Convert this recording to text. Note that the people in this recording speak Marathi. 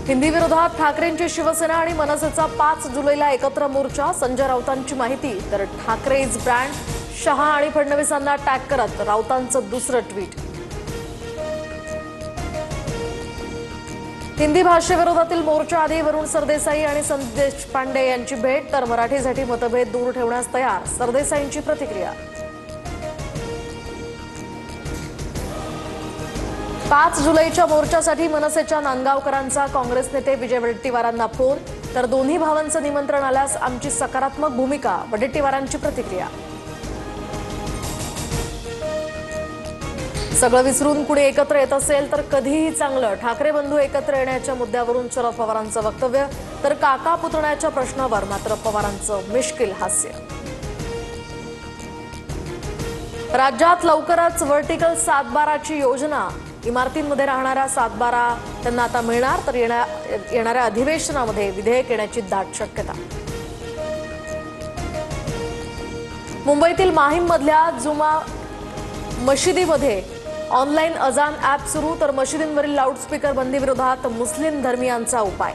हिंदी विरोधात ठाकरेंची शिवसेना आणि मनसेचा 5 जुलैला एकत्र मोर्चा. संजय राऊतांची माहिती. तर ठाकरे इज ब्रँड. शहा आणि फडणवीसांना टॅग करत राऊतांचं दुसरं ट्विट. हिंदी भाषेविरोधातील मोर्चा आधी वरुण सरदेसाई आणि संदेश पांडे यांची भेट. तर मराठीसाठी मतभेद दूर ठेवण्यास तयार सरदेसाईंची प्रतिक्रिया. 5 जुलैच्या मोर्चासाठी मनसेच्या नांदगावकरांचा काँग्रेस नेते विजय वडेट्टीवारांना फोन. तर दोन्ही भावांचं निमंत्रण आल्यास आमची सकारात्मक भूमिका. वडेट्टीवारांची प्रतिक्रिया. सगळं विसरून कुणी एकत्र येत असेल तर कधीही चांगलं. ठाकरे बंधू एकत्र येण्याच्या मुद्द्यावरून शरद पवारांचं वक्तव्य. तर काका पुतण्याच्या प्रश्नावर मात्र पवारांचं मिश्किल हास्य. राज्यात लवकरच व्हर्टिकल सातबाराची योजना. इमारतींमध्ये राहणाऱ्या सातबारा त्यांना आता मिळणार. तर येणाऱ्या अधिवेशनामध्ये विधेयक येण्याची दाट शक्यता. मुंबईतील माहीममधल्या जुमा मशिदीमध्ये ऑनलाईन अजान ॲप सुरू. तर मशिदींवरील लाऊडस्पीकर बंदी विरोधात मुस्लिम धर्मियांचा उपाय.